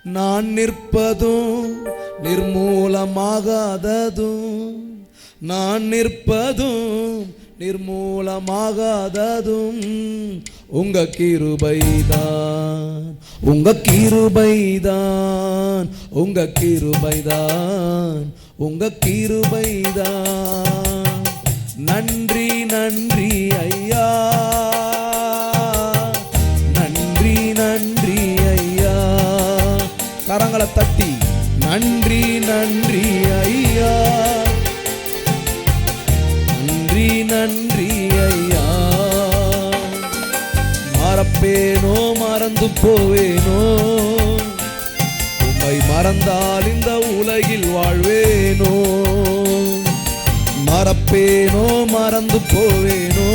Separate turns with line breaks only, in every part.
நான் நிற்பதும் நிர்மூலமாகாததும், நான் நிற்பதும் நிர்மூலமாகாததும் உங்க கிருபைதான், உங்க கிருபைதான், உங்க கிருபைதான், உங்க கிருபைதான். நன்றி நன்றி ஐயா, நன்றி நன்றி ஐயா. கரங்களை தட்டி நன்றி நன்றி ஐயா, நன்றி நன்றி ஐயா. மறப்பேனோ மறந்து போவேனோ, உம்மை மறந்தால் இந்த உலகில் வாழ்வேனோ. மறப்பேனோ மறந்து போவேனோ,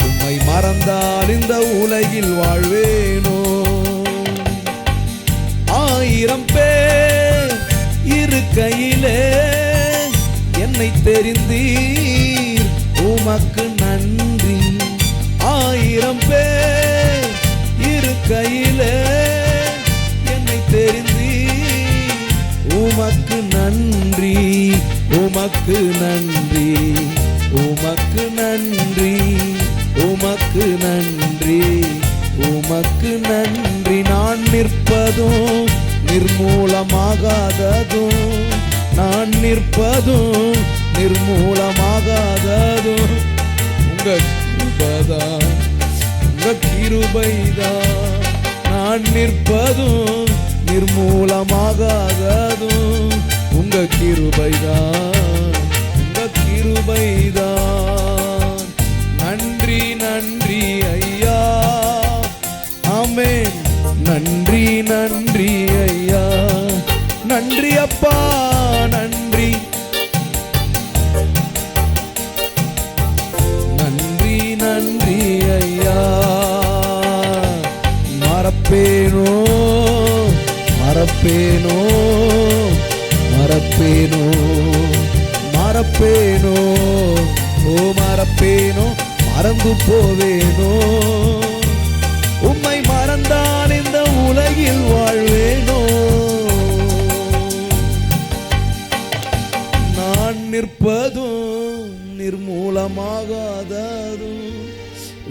உம்மை மறந்தால் இந்த உலகில் வாழ்வேனோ. 1000 பேர் இருக்கையிலே என்னை தெரிந்தீர், உமக்கு நன்றி. 1000 பேர் இருக்கையிலே என்னை தெரிந்தீர், உமக்கு நன்றி, உமக்கு நன்றி, உமக்கு நன்றி, உமக்கு நன்றி, உமக்கு நன்றி. நான் நிற்பதும் நிர்மூலமாகாததும், நான் நிற்பதும் நிர்மூலமாகாததும் உங்க கிருபைதான், உங்க கிருபைதான். நான் நிற்பதும் நிர்மூலமாகாததும் உங்க கிருபைதான், உங்க கிருபைதான். நன்றி நன்றி ஐயா, ஆமென். நன்றி நன்றி ஐயா, நன்றி அப்பா, நன்றி நன்றி நன்றி ஐயா. மறப்பேனோ மறப்பேனோ மறப்பேனோ மறப்பேனோ, ஓ மறப்பேனோ மறந்து போவேனோ. உம்மை மறந்தால் இந்த உலகில் வாழ்வேனோ. நான் நிற்பதும் நிர்மூலமாகாததும்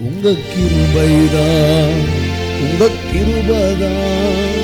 உங்க கிருபைதான், உங்க கிருபைதான்.